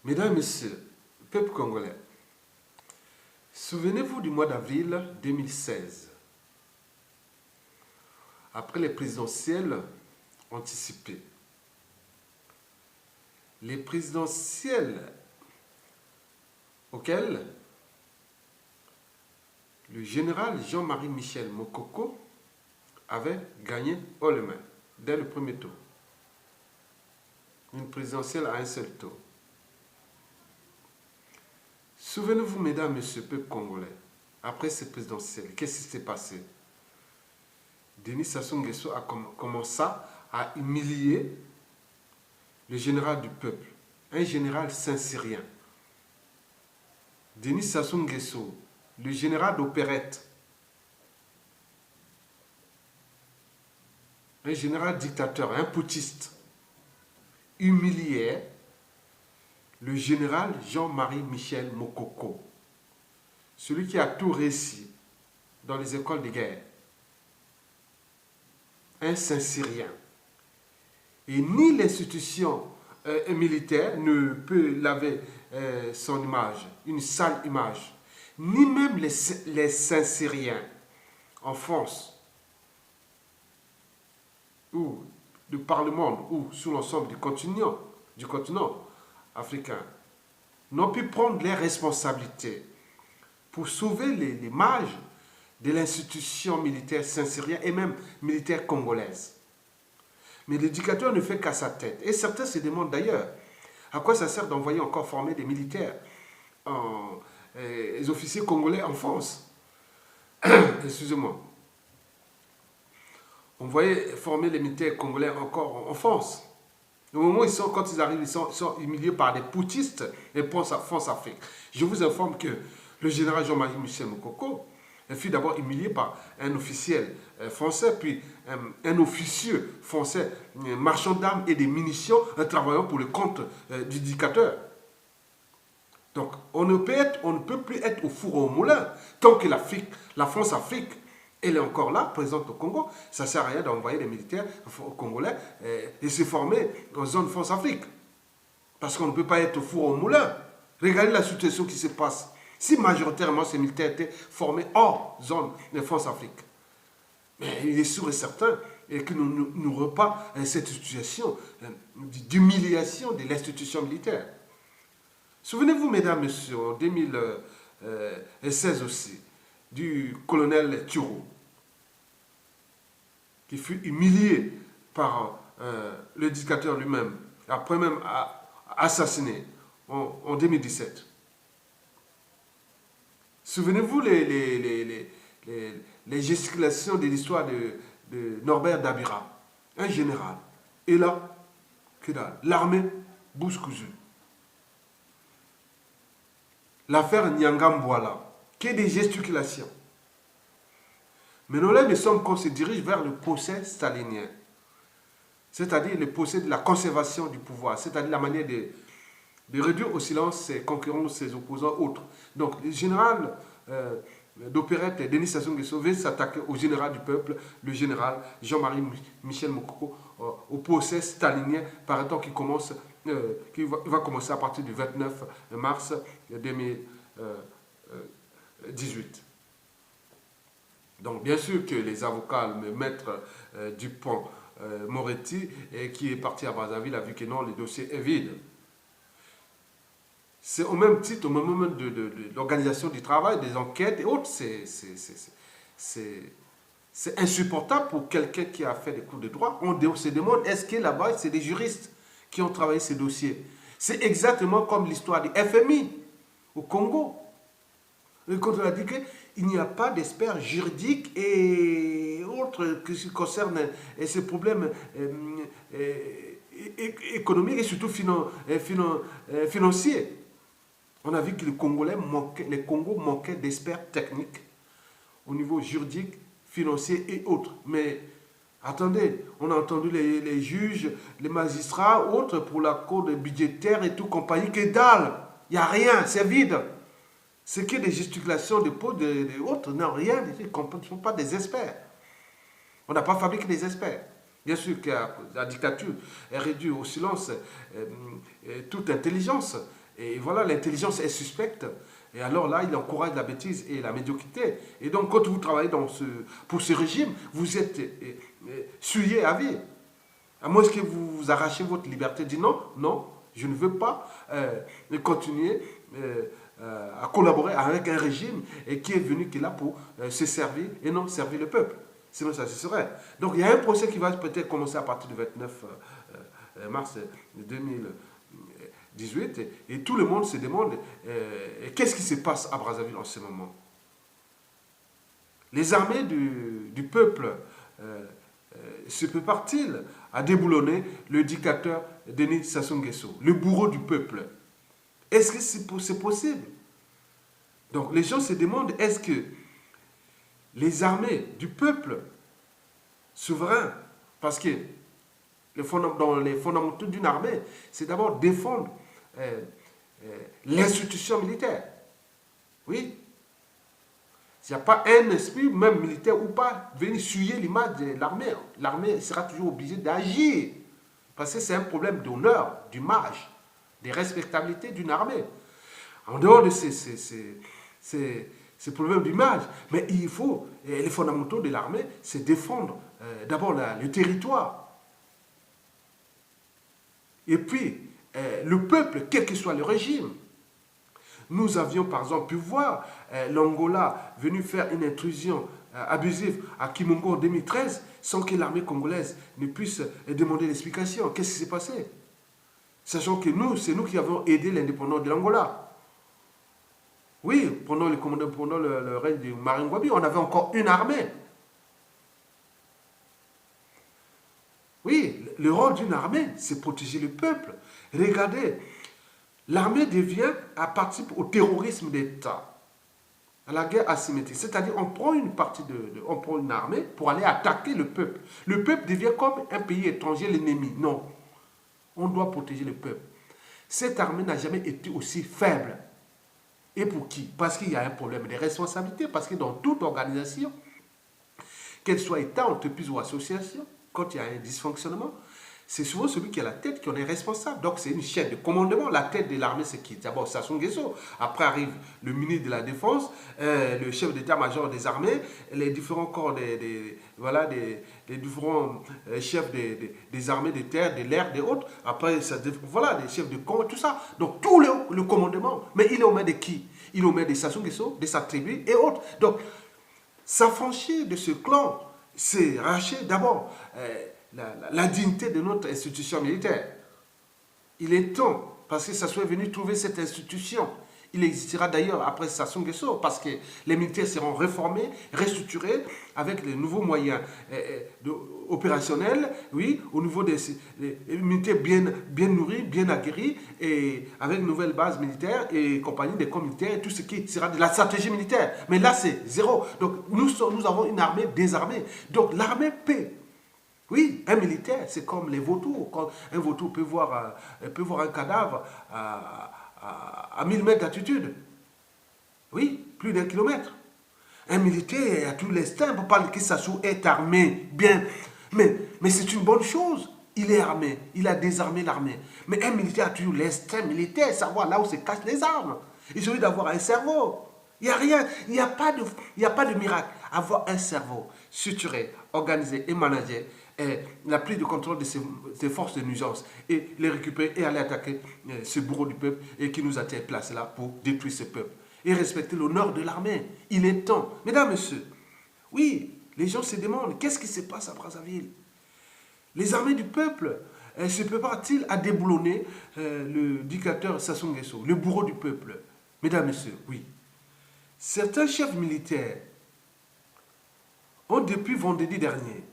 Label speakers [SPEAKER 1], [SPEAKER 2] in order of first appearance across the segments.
[SPEAKER 1] Mesdames et Messieurs, peuple congolais, souvenez-vous du mois d'avril 2016, après les présidentielles anticipées. Les présidentielles auxquelles le général Jean-Marie Michel Mokoko avait gagné haut les mains dès le premier tour. Une présidentielle à un seul tour. Souvenez-vous, mesdames, messieurs, peuple congolais, après cette présidentielle, qu'est-ce qui s'est passé? Denis Sassou Nguesso a commencé à humilier le général du peuple, un général saint-syrien. Denis Sassou Nguesso, le général d'opérette, un général dictateur, un putschiste, humiliait le général Jean-Marie Michel Mokoko, celui qui a tout réussi dans les écoles de guerre, un Saint-Syrien. Et ni l'institution militaire ne peut laver son image, une sale image, ni même les Saint-Syriens en France, ou par le monde, ou sur l'ensemble du continent africain, n'ont pu prendre les responsabilités pour sauver l'image de l'institution militaire saint-syrien et même militaire congolaise. Mais l'éducateur ne fait qu'à sa tête. Et certains se demandent d'ailleurs, à quoi ça sert d'envoyer encore former des militaires, des officiers congolais en France? Excusez-moi. On voyait former les militaires congolais encore en France. Au moment où quand ils arrivent, ils sont humiliés par des putschistes et France-Afrique. Je vous informe que le général Jean-Marie Michel Mokoko fut d'abord humilié par un officiel français, puis un officieux français, marchand d'armes et des munitions, travaillant pour le compte du dictateur. Donc, on ne peut plus être au four au moulin tant que la France-Afrique, elle est encore là, présente au Congo. Ça ne sert à rien d'envoyer des militaires congolais et se former en zone France-Afrique. Parce qu'on ne peut pas être au four au moulin. Regardez la situation qui se passe. Si majoritairement ces militaires étaient formés hors zone de France-Afrique. Mais il est sûr et certain que nous n'aurons pas cette situation d'humiliation de l'institution militaire. Souvenez-vous, mesdames, messieurs, en 2016 aussi, du colonel Thioro, qui fut humilié par le dictateur lui-même, après même assassiné en 2017. Souvenez-vous les gesticulations de l'histoire de Norbert Dabira, un général. Et là, que dalle, l'armée bouche cousue. L'affaire Nyangambwala, qui est des gesticulations. Maintenant là, nous sommes qu'on se dirige vers le procès stalinien. C'est-à-dire le procès de la conservation du pouvoir, c'est-à-dire la manière de réduire au silence ses concurrents, ses opposants, autres. Donc, le général d'opérette Denis Sassou Nguesso veut s'attaquer au général du peuple, le général Jean-Marie Michel Mokoko, au procès stalinien, paraît-on qui va commencer à partir du 29 mars 2018. Donc, bien sûr que les avocats, le maître Dupont-Moretti, qui est parti à Brazzaville, a vu que non, le dossier est vide. C'est au même titre, au même moment de l'organisation du travail, des enquêtes et autres. C'est insupportable pour quelqu'un qui a fait des cours de droit. On se demande, est-ce que là-bas, c'est des juristes qui ont travaillé ces dossiers? C'est exactement comme l'histoire du FMI au Congo. Quand on a dit qu'il n'y a pas d'experts juridiques et autres qui concernent ces problèmes économiques et surtout financiers. On a vu que les Congos manquaient d'experts techniques au niveau juridique, financier et autres. Mais attendez, on a entendu les juges, les magistrats, autres pour la cour budgétaire et tout, compagnie, que dalle. Il n'y a rien, c'est vide. Ce qui est des gesticulations de peau de autres, non, rien, ils ne sont pas des experts. On n'a pas fabriqué des experts. Bien sûr que la dictature est réduite au silence toute intelligence Et voilà, l'intelligence est suspecte. Et alors là, il encourage la bêtise et la médiocrité. Et donc, quand vous travaillez pour ce régime, vous êtes souillé à vie. À moins que vous arrachez votre liberté, dites non, non, je ne veux pas continuer à collaborer avec un régime qui est venu, qui est là pour se servir et non servir le peuple. Sinon, ça cesserait. Donc, il y a un procès qui va peut-être commencer à partir du 29 mars 2018 et tout le monde se demande qu'est-ce qui se passe à Brazzaville en ce moment. Les armées du peuple se préparent-ils à déboulonner le dictateur Denis Sassou Nguesso, le bourreau du peuple? Est-ce que c'est possible? Donc les gens se demandent, est-ce que les armées du peuple souverain, parce que dans les fondamentaux d'une armée, c'est d'abord défendre l'institution militaire. Oui. S'il n'y a pas un esprit, même militaire ou pas, venir souiller l'image de l'armée, l'armée sera toujours obligée d'agir. Parce que c'est un problème d'honneur, d'image, de respectabilité d'une armée. En dehors de ces problèmes d'image, mais il faut, les fondamentaux de l'armée, c'est défendre d'abord le territoire. Et puis, le peuple, quel que soit le régime. Nous avions par exemple pu voir l'Angola venu faire une intrusion abusive à Kimongo en 2013 sans que l'armée congolaise ne puisse demander l'explication. Qu'est-ce qui s'est passé? Sachant que c'est nous qui avons aidé l'indépendance de l'Angola. Oui, pendant le règne de Maringouabi, on avait encore une armée. Oui, le rôle d'une armée, c'est protéger le peuple. Regardez, l'armée participe au terrorisme d'État, à la guerre asymétrique. C'est-à-dire, on prend une armée pour aller attaquer le peuple. Le peuple devient comme un pays étranger, l'ennemi. Non, on doit protéger le peuple. Cette armée n'a jamais été aussi faible. Et pour qui? Parce qu'il y a un problème de responsabilité, parce que dans toute organisation, qu'elle soit État, entreprise ou association, quand il y a un dysfonctionnement, c'est souvent celui qui a la tête qui en est responsable. Donc c'est une chaîne de commandement. La tête de l'armée, c'est qui? D'abord Sassou Nguesso. Après arrive le ministre de la Défense, le chef d'état-major des armées, les différents corps les différents chefs des armées, des terres, de l'air, des autres. Après, voilà, les chefs de camp, tout ça. Donc tout le commandement. Mais il est aux mains de qui? Il est aux mains de Sassou Nguesso, de sa tribu et autres. Donc s'affranchir de ce clan, c'est arracher d'abord la dignité de notre institution militaire. Il est temps, parce que Sassou est venu trouver cette institution. Il existera d'ailleurs après Sassou Nguesso, parce que les militaires seront réformés, restructurés, avec les nouveaux moyens opérationnels, oui, au niveau des militaires bien nourris, bien aguerris, et avec une nouvelle base militaire et compagnie des corps militaires, et tout ce qui sera de la stratégie militaire. Mais là, c'est zéro. Donc, nous avons une armée désarmée. Donc, l'armée paie. Oui, un militaire, c'est comme les vautours. Quand un vautour peut voir un cadavre à 1000 mètres d'altitude. Oui, plus d'1 kilomètre. Un militaire a tout l'instinct pour parler que Sassou est armé, bien. Mais c'est une bonne chose. Il est armé, il a désarmé l'armée. Mais un militaire a toujours l'instinct militaire, savoir là où se cachent les armes. Il suffit d'avoir un cerveau. Il n'y a rien, il n'y a pas de miracle. Avoir un cerveau structuré, organisé et managé, la prise de contrôle de ces forces de nuisance et les récupérer et aller attaquer ce bourreau du peuple et qui nous a été placé là pour détruire ce peuple et respecter l'honneur de l'armée. Il est temps. Mesdames, messieurs, oui, les gens se demandent qu'est-ce qui se passe à Brazzaville. Les armées du peuple se préparent-ils à déboulonner le dictateur Sassou Nguesso, le bourreau du peuple? Mesdames, messieurs, oui. Certains chefs militaires ont depuis vendredi dernier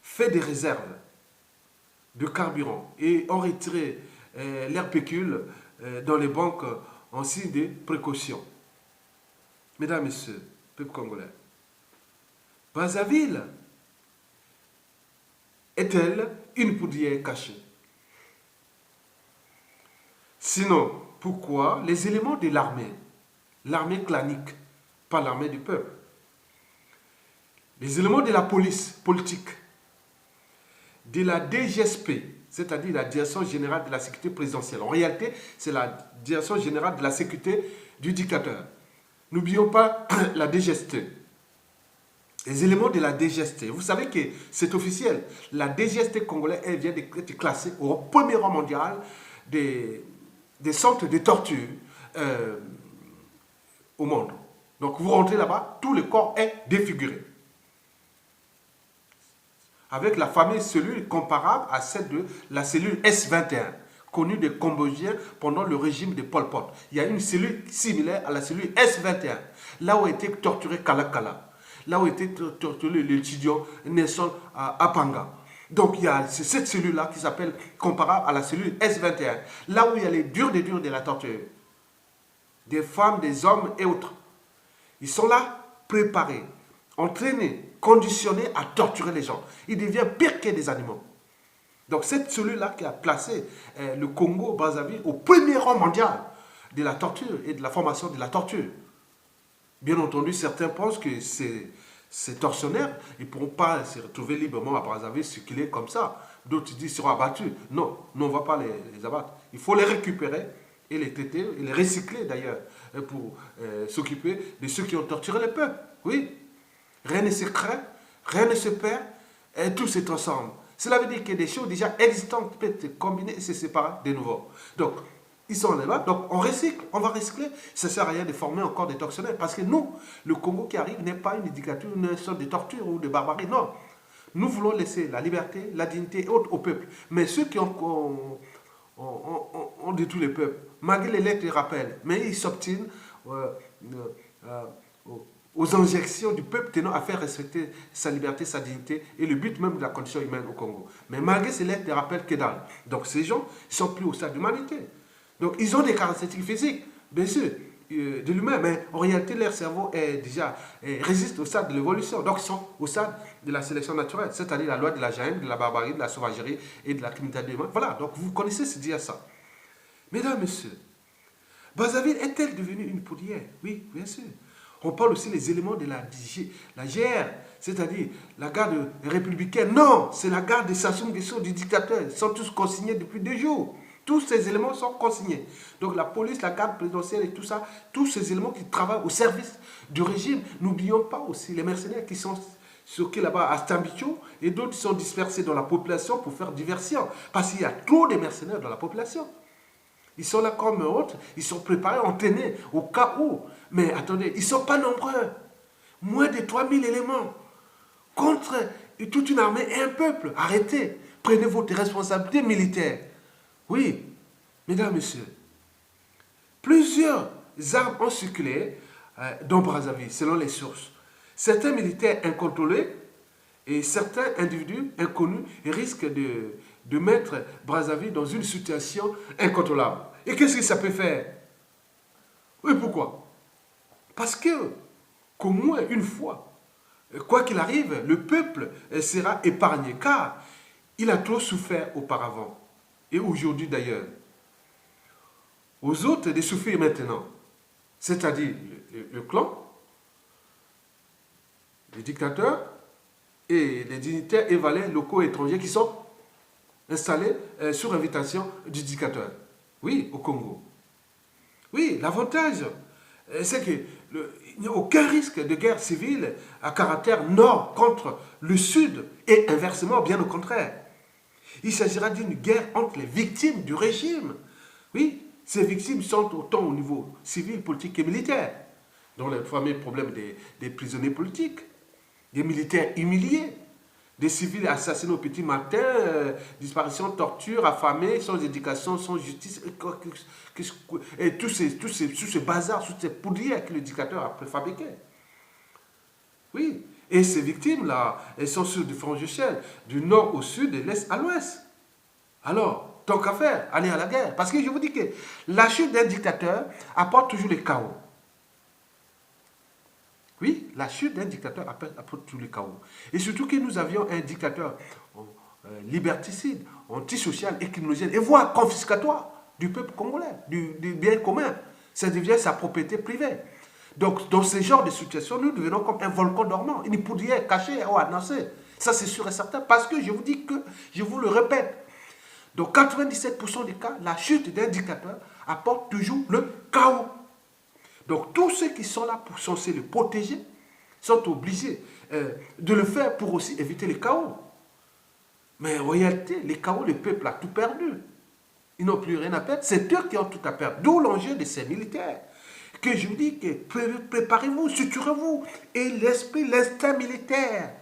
[SPEAKER 1] fait des réserves de carburant et ont retiré leurs pécules dans les banques en signe de précaution. Mesdames, Messieurs, peuple congolais, Brazzaville est-elle une poudrière cachée? Sinon, pourquoi les éléments de l'armée clanique, pas l'armée du peuple, les éléments de la police politique, de la DGSP c'est-à-dire la Direction générale de la sécurité présidentielle. En réalité, c'est la Direction générale de la sécurité du dictateur. N'oublions pas la DGST. Les éléments de la DGST. Vous savez que c'est officiel. La DGST congolaise, elle vient d'être classée au premier rang mondial des centres de torture au monde. Donc vous rentrez là-bas, tout le corps est défiguré. Avec la fameuse cellule comparable à celle de la cellule S21, connue des Cambodgiens pendant le régime de Pol Pot. Il y a une cellule similaire à la cellule S21, là où a été torturé Kalakala, là où a été torturé l'étudiant Nelson Apanga. Donc il y a cette cellule-là qui s'appelle comparable à la cellule S21, là où il y a les durs de la torture. Des femmes, des hommes et autres. Ils sont là, préparés, entraînés, conditionnés à torturer les gens. Ils deviennent pire que des animaux. Donc cette cellule-là qui a placé le Congo-Brazzaville au premier rang mondial de la torture et de la formation de la torture. Bien entendu, certains pensent que ces tortionnaires, ils ne pourront pas se retrouver librement à Brazzaville, circuler comme ça. D'autres disent qu'ils seront abattus. Non, on ne va pas les abattre. Il faut les récupérer et les traiter, et les recycler d'ailleurs, pour s'occuper de ceux qui ont torturé le peuple. Oui, rien ne se crée, rien ne se perd, et tout se transforme. Cela veut dire que des choses déjà existantes peuvent être combinées et se séparer de nouveau. Donc, ils sont là-bas, donc on recycle, on va recycler. Ça ne sert à rien de former encore des tortionnaires, parce que nous, le Congo qui arrive n'est pas une dictature, une sorte de torture ou de barbarie, non. Nous voulons laisser la liberté, la dignité et autres au peuple. Mais ceux qui ont détruit le peuple, malgré les lettres et les rappels, mais ils s'obstinent aux injections du peuple tenant à faire respecter sa liberté, sa dignité et le but même de la condition humaine au Congo. Mais malgré ces lettres et rappels, que dalle. Donc ces gens ne sont plus au stade d'humanité. Donc ils ont des caractéristiques physiques, bien sûr, de l'humain, mais en réalité leur cerveau résiste au stade de l'évolution. Donc ils sont au stade de la sélection naturelle, c'est-à-dire la loi de la jungle, de la barbarie, de la sauvagerie et de la criminalité humaine. Voilà, donc vous connaissez ce dire ça. Mesdames, messieurs, Brazzaville est-elle devenue une poudrière? Oui, bien sûr. On parle aussi des éléments de la GR, c'est-à-dire la garde républicaine. Non, c'est la garde de Sassou Nguesso, du dictateur. Ils sont tous consignés depuis 2 jours. Tous ces éléments sont consignés. Donc la police, la garde présidentielle et tout ça, tous ces éléments qui travaillent au service du régime. N'oublions pas aussi les mercenaires qui sont stockés là-bas à Stambicho et d'autres qui sont dispersés dans la population pour faire diversion. Parce qu'il y a trop de mercenaires dans la population. Ils sont là comme autres, ils sont préparés, entraînés au cas où. Mais attendez, ils ne sont pas nombreux. Moins de 3000 éléments contre toute une armée et un peuple. Arrêtez, prenez votre responsabilité militaire. Oui, mesdames, messieurs, plusieurs armes ont circulé dans Brazzaville, selon les sources. Certains militaires incontrôlés et certains individus inconnus risquent de mettre Brazzaville dans une situation incontrôlable. Et qu'est-ce que ça peut faire? Oui, pourquoi? Parce que, qu'au moins une fois, quoi qu'il arrive, le peuple sera épargné, car il a trop souffert auparavant, et aujourd'hui d'ailleurs. Aux autres de souffrir maintenant, c'est-à-dire le clan, les dictateurs et les dignitaires et valets locaux et étrangers qui sont installés sur invitation du dictateur. Oui, au Congo. Oui, l'avantage, c'est qu'il n'y a aucun risque de guerre civile à caractère nord contre le sud et inversement, bien au contraire. Il s'agira d'une guerre entre les victimes du régime. Oui, ces victimes sont autant au niveau civil, politique et militaire, dont le fameux problème des prisonniers politiques, des militaires humiliés, des civils assassinés au petit matin, disparition, torture, affamés, sans éducation, sans justice, et tout ce bazar, toutes ces poudrières que le dictateur a préfabriquées. Oui, et ces victimes-là, elles sont sur différentes échelles, du nord au sud, de l'est à l'ouest. Alors, tant qu'à faire, aller à la guerre. Parce que je vous dis que la chute d'un dictateur apporte toujours le chaos. Oui, la chute d'un dictateur apporte toujours le chaos. Et surtout que nous avions un dictateur liberticide, antisocial et criminogène, et voire confiscatoire du peuple congolais, du bien commun. Ça devient sa propriété privée. Donc, dans ce genre de situation, nous devenons comme un volcan dormant, une poudrière cachée ou annoncée. Ça, c'est sûr et certain, parce que je vous dis que, je vous le répète, Dans 97% des cas, la chute d'un dictateur apporte toujours le chaos. Donc tous ceux qui sont là pour censés le protéger sont obligés de le faire pour aussi éviter le chaos. Mais en réalité, les chaos, le peuple a tout perdu. Ils n'ont plus rien à perdre. C'est eux qui ont tout à perdre. D'où l'enjeu de ces militaires. Que je vous dis que préparez-vous, suturez-vous. Et l'esprit, l'instinct militaire.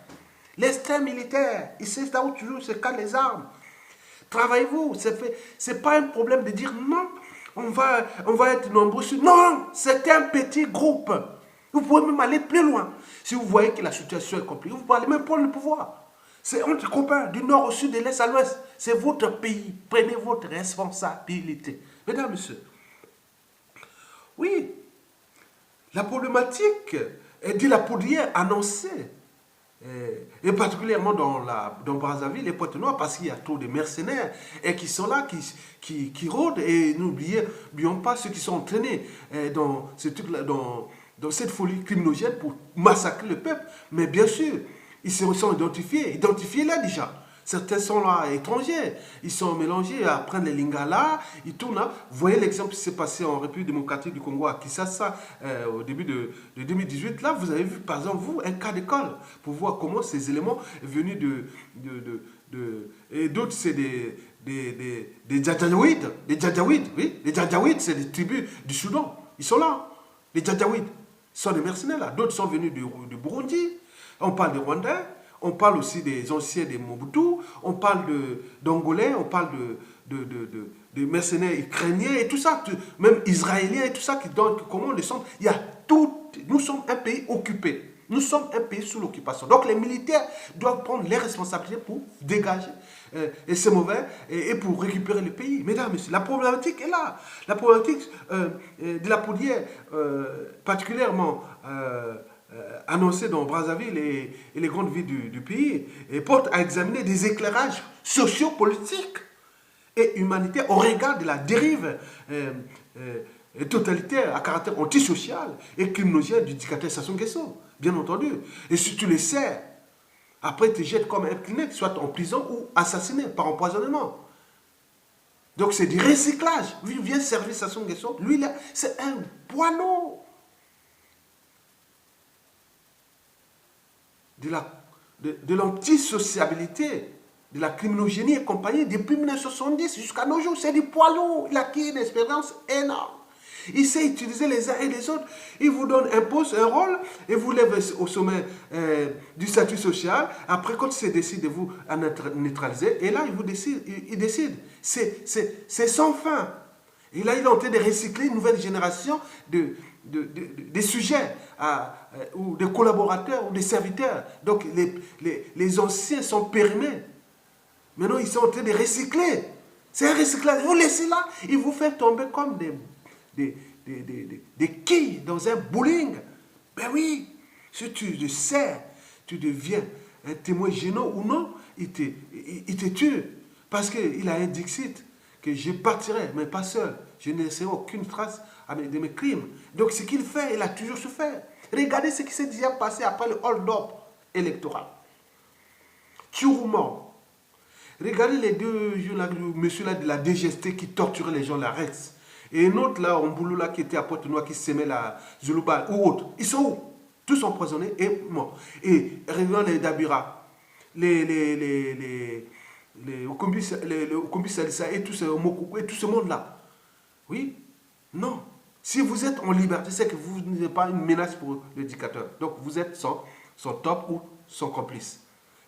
[SPEAKER 1] L'instinct militaire. Il sait là où toujours se calent les armes. Travaillez-vous. C'est pas un problème de dire non, on va être nombreux. Non, c'est un petit groupe. Vous pouvez même aller plus loin. Si vous voyez que la situation est compliquée, vous pouvez même prendre le pouvoir. C'est entre copains, du nord au sud, de l'est à l'ouest. C'est votre pays. Prenez votre responsabilité. Mesdames, messieurs, oui, la problématique de la poudrière annoncée, et particulièrement dans Brazzaville et Pointe-Noire, parce qu'il y a trop de mercenaires et qui sont là, qui rôdent. Et n'oublions pas ceux qui sont entraînés dans cette folie criminogène pour massacrer le peuple. Mais bien sûr, ils se sont identifiés là déjà. Certains sont là étrangers, ils sont mélangés à prendre les lingala, ils tournent là. Vous voyez l'exemple qui s'est passé en République démocratique du Congo à Kinshasa au début de 2018. Là, vous avez vu, par exemple, vous, un cas d'école pour voir comment ces éléments venus et d'autres, c'est des Djadjaouides. Des Djadjaouides, oui. Les Djadjaouides, c'est des tribus du Soudan. Ils sont là. Les Djadjaouides sont des mercenaires là. D'autres sont venus du Burundi. On parle des Rwandais. On parle aussi des anciens des Mobutu, on parle d'Angolais, on parle de mercenaires ukrainiens et tout ça, même israéliens et tout ça, comment on les sent. Il y a tout. Nous sommes un pays occupé. Nous sommes un pays sous l'occupation. Donc les militaires doivent prendre les responsabilités pour dégager et c'est mauvais et pour récupérer le pays. Mesdames, messieurs, la problématique est là. La problématique de la poudrière, particulièrement annoncé dans Brazzaville et les grandes villes du pays, et porte à examiner des éclairages sociopolitiques et humanitaires au regard de la dérive totalitaire à caractère antisocial et criminogène du dictateur Sassou Nguesso, bien entendu. Et si tu le sais, après tu te jettes comme un Kleenex, soit en prison ou assassiné par empoisonnement. Donc c'est du recyclage. Lui vient servir Sassou Nguesso, lui là, c'est un poineau. De l'antisociabilité, de la criminogénie et compagnie depuis 1970 jusqu'à nos jours. C'est du poids lourd. Il a acquis une expérience énorme. Il sait utiliser les uns et les autres. Il vous donne un poste, un rôle, et vous lève au sommet du statut social. Après, quand il décide de vous neutraliser, et là, il décide. C'est sans fin. Et là, il est en train de recycler une nouvelle génération des sujets ou des collaborateurs ou des serviteurs. Donc les anciens sont périmés. Maintenant, ils sont en train de recycler. C'est un recyclage. Vous laissez là, il vous fait tomber comme des quilles dans un bowling. Ben oui, si tu le sais, tu deviens un témoin gênant ou non, il te tue. Parce qu'il a un dixit que je partirai, mais pas seul. Je ne laisserai aucune trace de mes crimes. Donc ce qu'il fait, il a toujours su faire. Regardez ce qui s'est déjà passé après le hold-up électoral. Turement. Regardez les deux monsieur là de la DGST qui torturait les gens, la Rex. Et un autre là, en boulot là, qui était à Pointe-Noire, qui s'aimait la Zuluba ou autre. Ils sont où? Tous empoisonnés et morts. Et regardez les Dabira, les Okombi Salissa et tout ce monde-là. Oui? Non. Si vous êtes en liberté, c'est que vous n'êtes pas une menace pour le dictateur. Donc vous êtes son top ou son complice.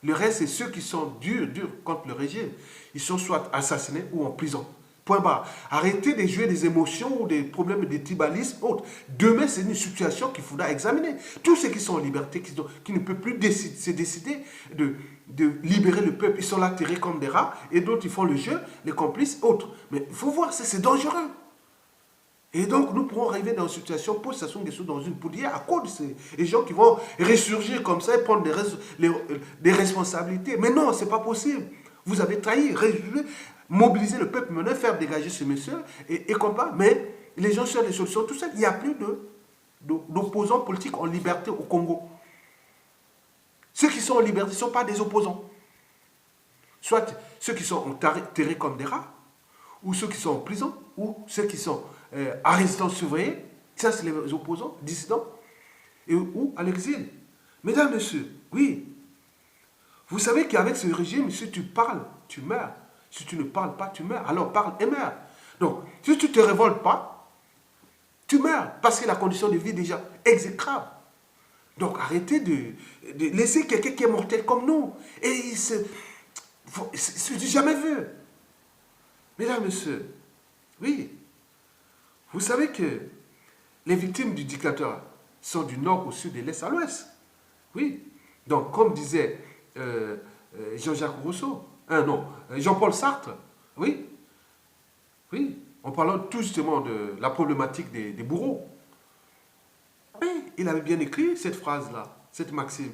[SPEAKER 1] Le reste, c'est ceux qui sont durs contre le régime. Ils sont soit assassinés ou en prison. Point barre. Arrêtez de jouer des émotions ou des problèmes de tribalisme autres. Demain, c'est une situation qu'il faudra examiner. Tous ceux qui sont en liberté, qui ne peuvent plus se décider de libérer le peuple, ils sont là terrés comme des rats, et d'autres, ils font le jeu, les complices, autres. Mais il faut voir, c'est dangereux. Et donc, nous pourrons arriver dans une situation post-Sassou Nguesso dans une poudrière à cause de ces gens qui vont ressurgir comme ça et prendre des responsabilités. Mais non, ce n'est pas possible. Vous avez trahi, mobiliser le peuple, maintenant faire dégager ce monsieur et combat. Mais les gens cherchent des solutions tout seuls. Il n'y a plus d'opposants politiques en liberté au Congo. Ceux qui sont en liberté ne sont pas des opposants. Soit ceux qui sont enterrés comme des rats, ou ceux qui sont en prison, ou ceux qui sont à résidence surveillée, ça c'est les opposants, dissidents, ou à l'exil. Mesdames, messieurs, oui, vous savez qu'avec ce régime, si tu parles, tu meurs. Si tu ne parles pas, tu meurs. Alors parle et meurs. Donc, si tu ne te révoltes pas, tu meurs. Parce que la condition de vie est déjà exécrable. Donc arrêtez de laisser quelqu'un qui est mortel comme nous. Et c'est du jamais vu. Mesdames, messieurs, oui, vous savez que les victimes du dictateur sont du nord au sud, de l'est à l'ouest. Oui. Donc, comme disait Jean-Jacques Rousseau, non, Jean-Paul Sartre, oui, oui, en parlant tout justement de la problématique des bourreaux. Oui, il avait bien écrit cette phrase-là, cette maxime,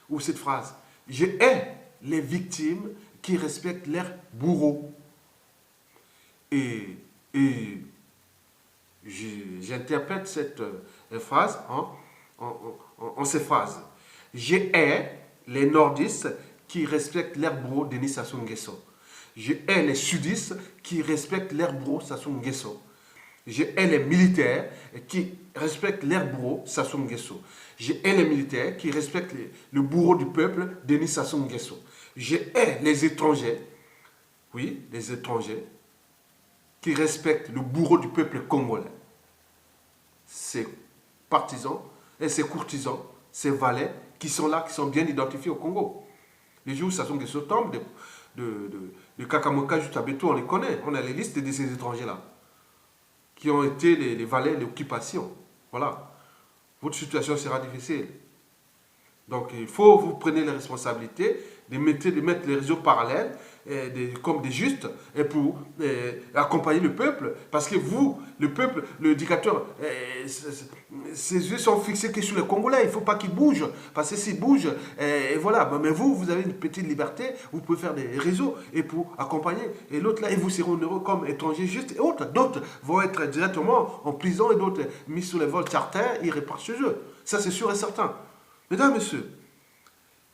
[SPEAKER 1] ou cette phrase. Je hais les victimes qui respectent leurs bourreaux. Et j'interprète cette phrase en ces phrases. Je hais les nordistes qui respectent leurs bourreaux, Denis Sassou Nguesso. Je hais les sudistes qui respectent leurs bourreaux, Sassou Nguesso. Je hais les militaires qui respectent leurs bourreaux, Sassou Nguesso. Je hais les militaires qui respectent le bourreau du peuple, Denis Sassou Nguesso. Je hais les étrangers, oui, les étrangers, qui respectent le bourreau du peuple congolais. Ces partisans et ces courtisans, ces valets qui sont là, qui sont bien identifiés au Congo. Les jours où Sassou Nguesso tombe, de Kakamoka jusqu'à Beto, on les connaît. On a les listes de ces étrangers-là, qui ont été les valets de l'occupation. Voilà. Votre situation sera difficile. Donc, il faut vous prendre les responsabilités de mettre les réseaux parallèles comme des justes et pour accompagner le peuple. Parce que vous, le peuple, le dictateur, ses yeux sont fixés que sur les Congolais. Il ne faut pas qu'ils bougent. Parce que s'ils bougent, voilà. Mais vous avez une petite liberté. Vous pouvez faire des réseaux et pour accompagner. Et l'autre là, et vous serez heureux comme étrangers justes et autres. D'autres vont être directement en prison et d'autres mis sur les vols charter. Ils repartent chez eux. Ça, c'est sûr et certain. Mesdames, messieurs,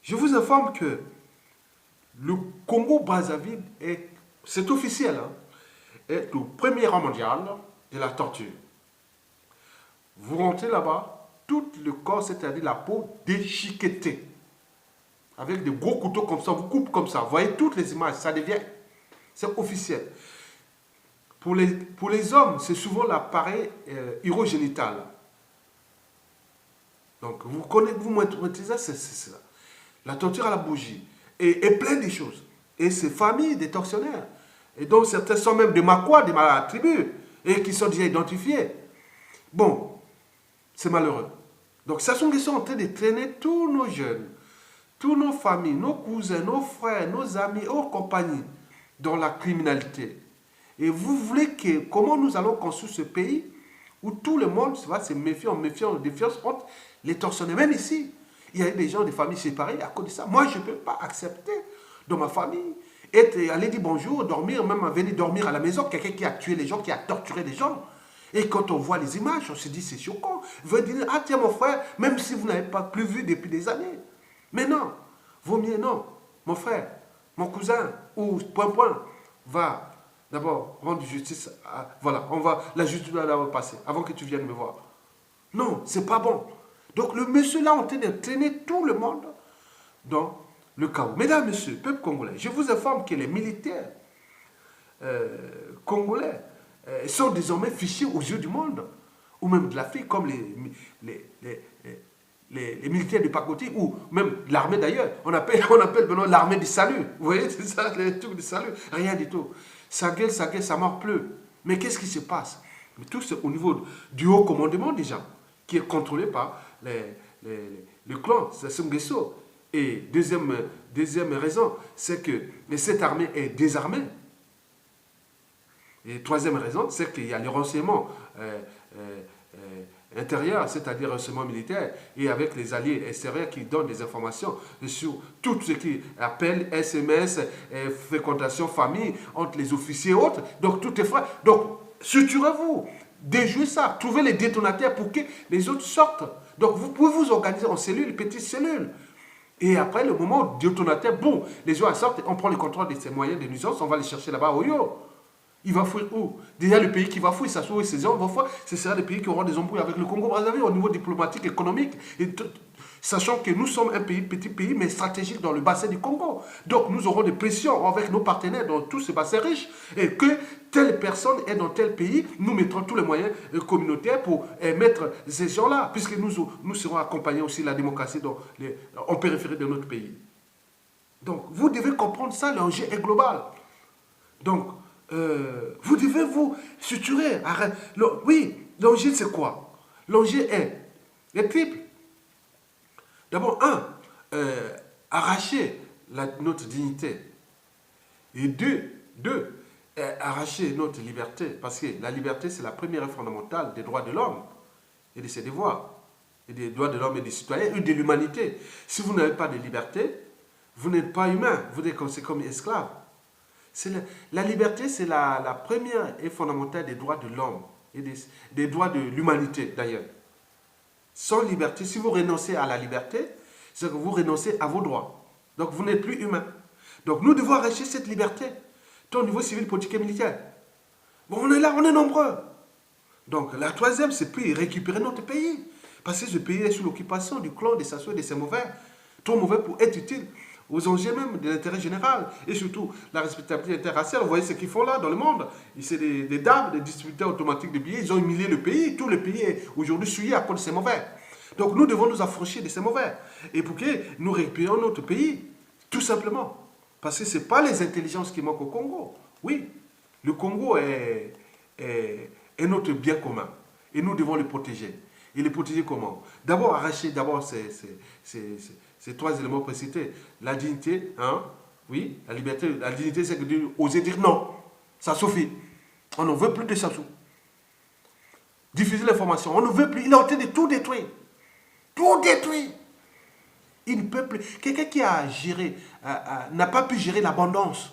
[SPEAKER 1] je vous informe que le Congo-Brazzaville c'est officiel, hein, est le premier rang mondial de la torture. Vous rentrez là-bas, tout le corps, c'est-à-dire la peau déchiquetée, avec des gros couteaux comme ça, vous coupez comme ça. Vous voyez toutes les images, ça devient, c'est officiel. Pour les hommes, c'est souvent l'appareil urogénital. Donc, vous maîtrisez, c'est ça. La torture à la bougie. Et plein de choses. Et ces familles des tortionnaires. Et donc, certains sont même de Makwa, de ma tribu, et qui sont déjà identifiés. Bon, c'est malheureux. Donc, ça sont en train de traîner tous nos jeunes, tous nos familles, nos cousins, nos frères, nos amis, aux compagnies, dans la criminalité. Et vous voulez que, comment nous allons construire ce pays où tout le monde va se méfier en défiance entre les tortionnaires. Même ici, il y a des gens, des familles séparées à cause de ça. Moi, je ne peux pas accepter dans ma famille aller dire bonjour, dormir, même venir dormir à la maison, quelqu'un qui a tué les gens, qui a torturé les gens. Et quand on voit les images, on se dit c'est choquant. Vous dire, ah tiens mon frère, même si vous n'avez pas plus vu depuis des années. Mais non, vaut mieux non. Mon frère, mon cousin, ou point, va d'abord rendre justice. Voilà, la justice va passer avant que tu viennes me voir. Non, c'est pas bon. Donc le monsieur là, on train de traîner tout le monde dans le chaos. Mesdames, messieurs, peuple congolais, je vous informe que les militaires congolais sont désormais fichés aux yeux du monde, ou même de l'Afrique, comme les militaires de pacotille, ou même l'armée d'ailleurs. On appelle maintenant l'armée du salut. Vous voyez, c'est ça, les trucs du salut. Rien du tout. Ça gueule, ça mord plus. Mais qu'est-ce qui se passe? Mais tout c'est au niveau du haut commandement déjà, qui est contrôlé par le clan Sassou Nguesso. Et deuxième raison, c'est que cette armée est désarmée. Et troisième raison, c'est qu'il y a les renseignements intérieurs, c'est-à-dire renseignements militaires, et avec les alliés extérieurs qui donnent des informations sur tout ce qui appelle SMS, fréquentation, famille, entre les officiers et autres. Donc tout est frais. Donc, structurez-vous, déjouez ça, trouvez les détonateurs pour que les autres sortent. Donc vous pouvez vous organiser en cellules, petites cellules. Et après, le moment détonateur, bon, les gens sortent, on prend le contrôle de ces moyens de nuisance, on va les chercher là-bas au Yo. Il va fuir où? Déjà, le pays qui va fuir, ça se trouve, ces gens vont fuir, ce sera des pays qui auront des embrouilles avec le Congo-Brazzaville au niveau diplomatique, économique. Sachant que nous sommes un pays, petit pays, mais stratégique dans le bassin du Congo. Donc, nous aurons des pressions avec nos partenaires dans tout ce bassin riche. Et que telle personne est dans tel pays, nous mettrons tous les moyens communautaires pour mettre ces gens-là, puisque nous serons accompagnés aussi de la démocratie en périphérie de notre pays. Donc, vous devez comprendre ça, l'enjeu est global. Donc, vous devez vous structurer. Oui, l'enjeu, c'est quoi? L'enjeu est triple. D'abord, arracher notre dignité. Et deux, arracher notre liberté. Parce que la liberté, c'est la première fondamentale des droits de l'homme et de ses devoirs. Et des droits de l'homme et des citoyens et de l'humanité. Si vous n'avez pas de liberté, vous n'êtes pas humain. Vous êtes comme esclave. La liberté, c'est la première et fondamentale des droits de l'homme et des droits de l'humanité, d'ailleurs. Sans liberté, si vous renoncez à la liberté, c'est que vous renoncez à vos droits. Donc, vous n'êtes plus humain. Donc, nous devons arracher cette liberté, tant au niveau civil, politique et militaire. Bon, on est là, on est nombreux. Donc, la troisième, c'est puis récupérer notre pays. Parce que ce pays est sous l'occupation du clan, des Sassou et des Saint-Mauvais. Trop mauvais pour être utile aux enjeux même de l'intérêt général. Et surtout, la respectabilité interraciale. Vous voyez ce qu'ils font là dans le monde. C'est des dames, des distributeurs automatiques de billets. Ils ont humilié le pays. Tout le pays est aujourd'hui souillé à cause de ces mauvais. Donc nous devons nous affranchir de ces mauvais. Et pour que nous récupérions notre pays, tout simplement. Parce que ce n'est pas les intelligences qui manquent au Congo. Oui, le Congo est notre bien commun. Et nous devons le protéger. Et le protéger comment? D'abord, arracher ces trois éléments précités. La dignité, hein? Oui, la liberté. La dignité, c'est oser dire non. Ça suffit. On ne veut plus de Sassou. Diffuser l'information. On ne veut plus. Il est en train de tout détruire. Tout détruit. Il ne peut plus. Quelqu'un qui a géré, n'a pas pu gérer l'abondance.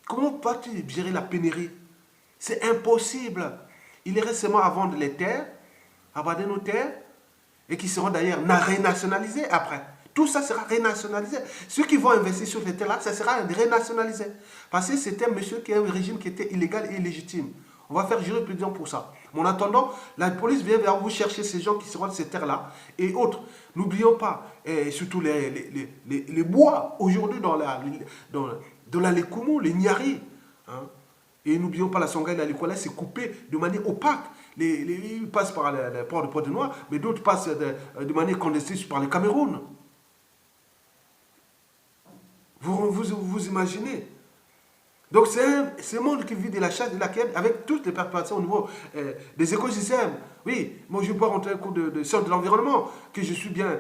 [SPEAKER 1] Comment vas-tu gérer la pénurie? C'est impossible. Il est récemment à vendre les terres, à vendre nos terres, et qui seront d'ailleurs renationalisées après. Tout ça sera renationalisé. Ceux qui vont investir sur les terres-là, ça sera renationalisé. Parce que c'était un monsieur qui a un régime qui était illégal et illégitime. On va faire jurisprudence pour ça. Mais en attendant, la police vient vers vous chercher ces gens qui seront de ces terres-là et autres. N'oublions pas, et surtout les bois, aujourd'hui dans la Lekumu, les Nyari. Hein, et n'oublions pas la Songhai et la Likola, c'est coupé de manière opaque. Ils passent par le port de Pointe-Noire, mais d'autres passent de manière clandestine par le Cameroun. Vous imaginez? Donc c'est un monde qui vit de la chasse et de la quête avec toutes les perturbations au niveau des écosystèmes. Oui, moi je ne vais pas rentrer un cours de sciences de l'environnement, que je suis bien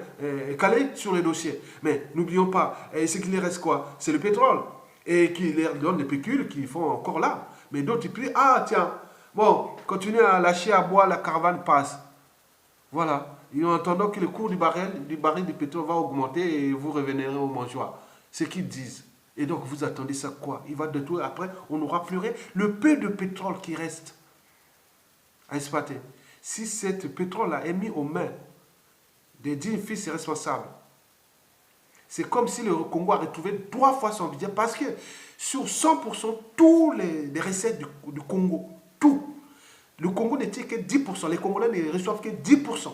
[SPEAKER 1] calé sur les dossiers. Mais n'oublions pas, ce qu'il reste quoi? C'est le pétrole. Et qui leur donne des pécules qui font encore là. Mais d'autres ils prient, ah tiens, bon, continuez à lâcher à boire, la caravane passe. Voilà. Et en attendant que le cours du baril de pétrole va augmenter et vous reviendrez au mangeoire. Ce qu'ils disent. Et donc, vous attendez ça quoi? Il va de tout. Après, on aura pleuré le peu de pétrole qui reste à exploiter. Si ce pétrole-là est mis aux mains des dignes fils responsables, c'est comme si le Congo a retrouvé 3 fois son budget. Parce que sur 100%, tous les recettes du Congo, tout, le Congo n'était que 10%. Les Congolais ne reçoivent que 10%.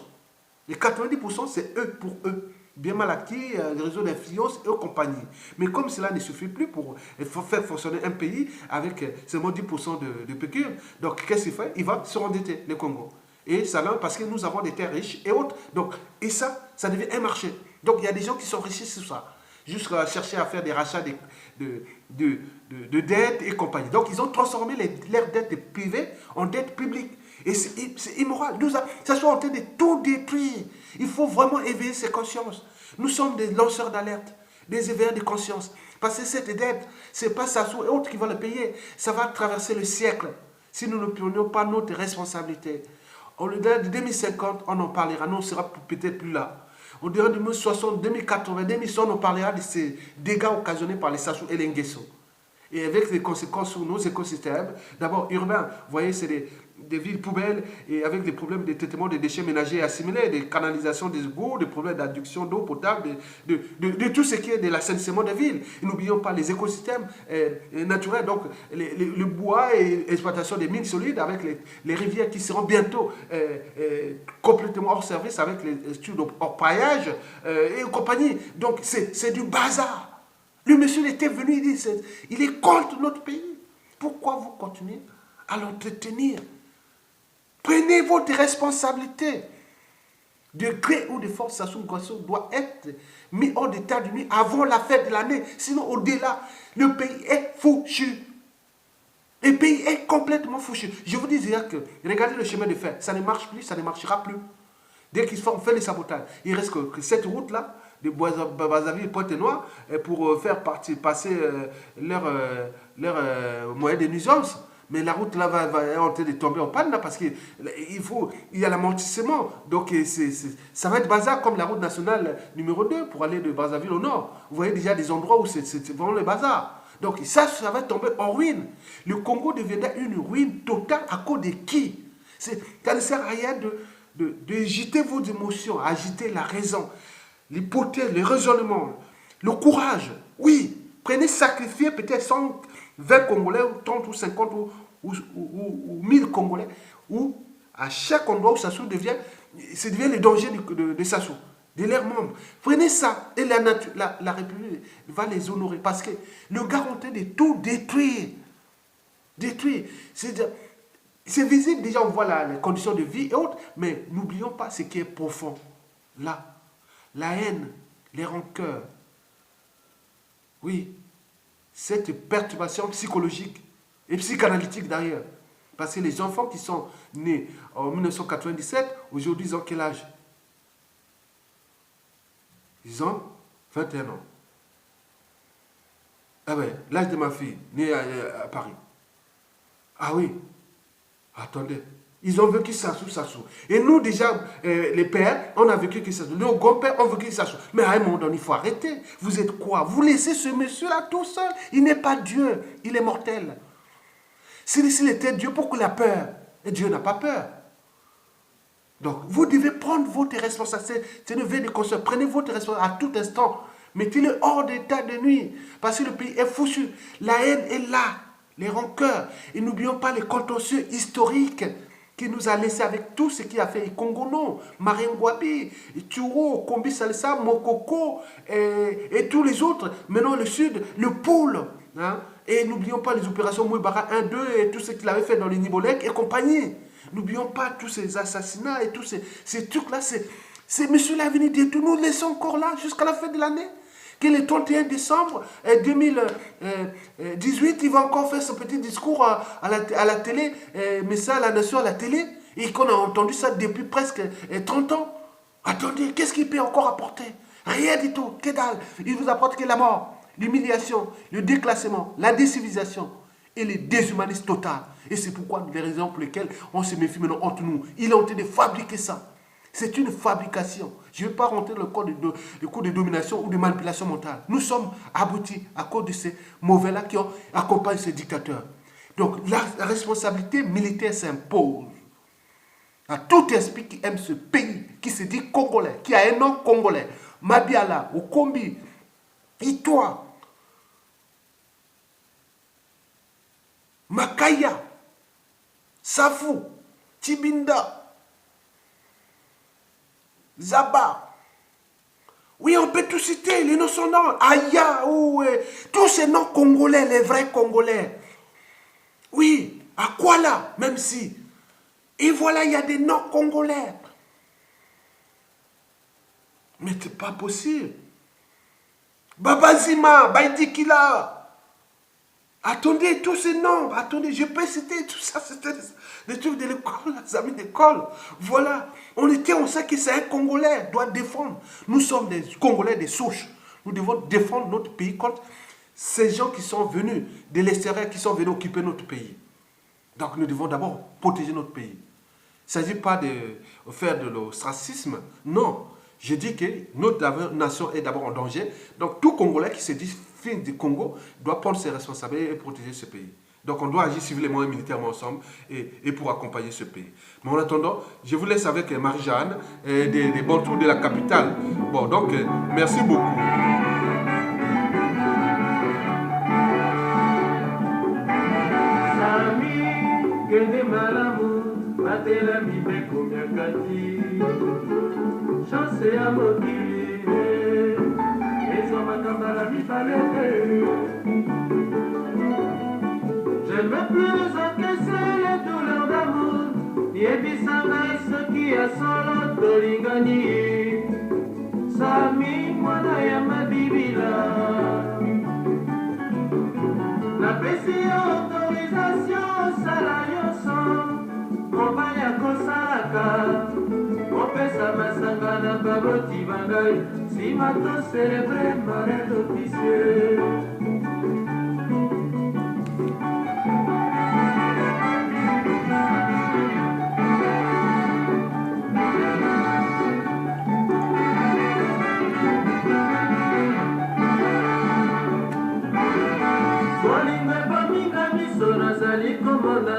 [SPEAKER 1] Les 90%, c'est eux pour eux. Bien mal acquis, les réseaux d'influence et compagnie. Mais comme cela ne suffit plus pour faire fonctionner un pays avec seulement 10% de pécule, donc qu'est-ce qu'il fait? Il va se rendetter, le Congo. Et ça là, parce que nous avons des terres riches et autres. Donc, et ça devient un marché. Donc il y a des gens qui sont riches sur ça. Jusqu'à chercher à faire des rachats de dettes et compagnie. Donc ils ont transformé leurs dettes privées en dettes publiques. Et c'est immoral. Ça soit en train de tout détruire. Il faut vraiment éveiller ses consciences. Nous sommes des lanceurs d'alerte, des éveilleurs de conscience. Parce que cette dette, ce n'est pas Sassou et autres qui vont le payer. Ça va traverser le siècle. Si nous ne prenions pas notre responsabilité. Au-delà de 2050, on en parlera. Nous, on ne sera peut-être plus là. Au-delà de 2060, 2080, 2100, on parlera de ces dégâts occasionnés par les Sassou et les Nguesso. Et avec les conséquences sur nos écosystèmes, d'abord urbains, vous voyez, c'est des villes poubelles et avec des problèmes de traitement des déchets ménagers assimilés, des canalisations des égouts, des problèmes d'adduction d'eau potable, de tout ce qui est de l'assainissement des villes. Et n'oublions pas les écosystèmes naturels, donc le bois et l'exploitation des mines solides avec les rivières qui seront bientôt complètement hors service avec les études hors paillage et compagnie. Donc c'est du bazar. Le monsieur était venu, il est contre notre pays. Pourquoi vous continuez à l'entretenir? Prenez votre responsabilité. De gré ou de force, Sassou Nguesso doit être mis hors d'état de nuit avant la fête de l'année. Sinon, au-delà, le pays est foutu. Le pays est complètement foutu. Je vous disais que, regardez le chemin de fer, ça ne marche plus, ça ne marchera plus. Dès qu'ils font fait les sabotages, il reste que cette route-là, de Brazzaville et Pointe-Noire, pour faire passer leur moyen de nuisance. Mais la route là va en train de tomber en panne là, parce qu'il y a l'amortissement. Donc ça va être bazar comme la route nationale numéro 2 pour aller de Brazzaville au nord. Vous voyez déjà des endroits où c'est vraiment le bazar. Donc ça va tomber en ruine. Le Congo deviendra une ruine totale à cause de qui? Ça ne sert à rien de agiter vos émotions, agiter la raison, l'hypothèse, le raisonnement, le courage. Oui, prenez sacrifier peut-être 120 Congolais, ou 30 ou 50 ou 1000 Congolais, où à chaque endroit où Sassou devient le danger de Sassou, de leurs membres. Prenez ça et la République va les honorer parce que le gars est en train de tout détruire. Détruire. C'est visible, déjà on voit les conditions de vie et autres, mais n'oublions pas ce qui est profond. Là, la haine, les rancœurs. Oui, cette perturbation psychologique et psychanalytique d'ailleurs. Parce que les enfants qui sont nés en 1997, aujourd'hui ils ont quel âge? Ils ont 21 ans. Ah ouais, l'âge de ma fille, née à Paris. Ah oui, attendez. Ils ont vécu Sassou. Et nous, déjà, les pères, on a vécu Sassou. Nos grands-pères ont vécu Sassou. Mais à un moment donné, il faut arrêter. Vous êtes quoi? Vous laissez ce monsieur-là tout seul. Il n'est pas Dieu. Il est mortel. S'il était Dieu, pourquoi il a peur? Et Dieu n'a pas peur. Donc, vous devez prendre votre responsabilité. C'est une veille de conscience. Prenez votre responsabilité à tout instant. Mettez-le hors d'état de nuit. Parce que le pays est foutu. La haine est là. Les rancœurs. Et n'oublions pas les contentieux historiques qui nous a laissé avec tout ce qui a fait Congono, Maringwabi, Turo, Kombi Salsa, Mokoko et tous les autres. Maintenant le sud, le pôle. Hein? Et n'oublions pas les opérations Mouibara 1, 2 et tout ce qu'il avait fait dans les Nibolek et compagnie. N'oublions pas tous ces assassinats et tous ces trucs-là. C'est monsieur là venu dire tout. Nous laissons encore là jusqu'à la fin de l'année. Que le 31 décembre 2018, il va encore faire ce petit discours à la télé, mais ça, à la nation, à la télé, et qu'on a entendu ça depuis presque 30 ans. Attendez, qu'est-ce qu'il peut encore apporter? Rien du tout, que dalle. Il vous apporte que la mort, l'humiliation, le déclassement, la décivilisation et le déshumanisme total. Et c'est pourquoi les raisons pour lesquelles on se méfie maintenant entre nous. Il est en train de fabriquer ça. C'est une fabrication. Je ne vais pas rentrer dans le cours de domination ou de manipulation mentale. Nous sommes aboutis à cause de ces mauvais-là qui accompagnent ces dictateurs. Donc la responsabilité militaire s'impose à tout esprit qui aime ce pays, qui se dit congolais, qui a un nom congolais. Mabiala, Okombi, Itoa, Makaya, Safou, Tibinda, Zaba. Oui, on peut tout citer, les noms sont noms. Aya, tous ces noms congolais, les vrais congolais. Oui, à quoi là, même si. Et voilà, il y a des noms congolais. Mais c'est pas possible. Babazima, Baïdikila. Attendez, tous ces noms, attendez, je peux citer tout ça, c'était des trucs de l'école, les amis d'école. Voilà, on sait que c'est un Congolais, doit défendre. Nous sommes des Congolais, des souches. Nous devons défendre notre pays contre ces gens qui sont venus de l'extérieur, qui sont venus occuper notre pays. Donc nous devons d'abord protéger notre pays. Il ne s'agit pas de faire de l'ostracisme, non. Je dis que notre nation est d'abord en danger. Donc tout Congolais qui se dit fils du Congo doit prendre ses responsabilités et protéger ce pays. Donc on doit agir civilement et militairement ensemble et pour accompagner ce pays. Mais en attendant, je vous laisse avec Marie-Jeanne des Bantous de la capitale. Bon, donc merci beaucoup.
[SPEAKER 2] Je ne veux plus encaisser les douleurs d'amour, ni ebisanga soki ya solo tolingani. Sami mwana ya mabibila, napesi autorisation sala nyonso, kompanya kosalaka, kopesa masanga na baboti bangai, nsima to celebre mariage officiel.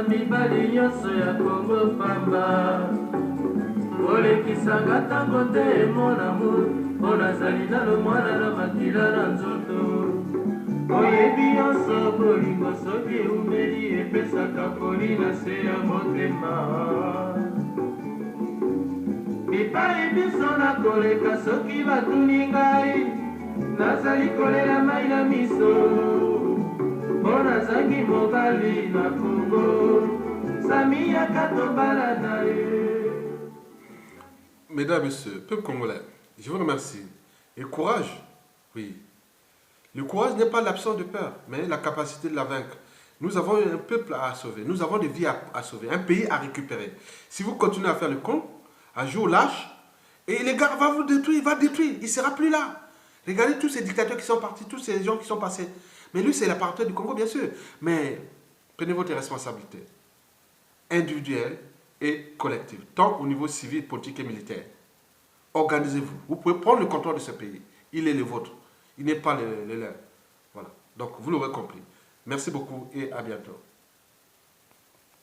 [SPEAKER 2] Mibali nyonso ya Kongo pamba olekisanga ntango te mon amour mpo nazali nano mwana na makila na nzoto oyebi nyonso bolingo soki eumeli epesaka poli na se ya motema bipai biso nakoleka soki batuni ngai nazali kolela mai na miso nazangi mobali na Congo.
[SPEAKER 1] Mesdames, Messieurs, peuple congolais, je vous remercie. Et courage, oui. Le courage n'est pas l'absence de peur, mais la capacité de la vaincre. Nous avons un peuple à sauver, nous avons des vies à sauver, un pays à récupérer. Si vous continuez à faire le con, à jouer au lâche, et les gars va vous détruire, il va détruire, il ne sera plus là. Regardez tous ces dictateurs qui sont partis, tous ces gens qui sont passés. Mais lui, c'est l'apartheid du Congo, bien sûr. Mais prenez votre responsabilité individuelle et collective, tant au niveau civil, politique et militaire. Organisez-vous. Vous pouvez prendre le contrôle de ce pays. Il est le vôtre. Il n'est pas le leur. Voilà. Donc, vous l'aurez compris. Merci beaucoup et à bientôt.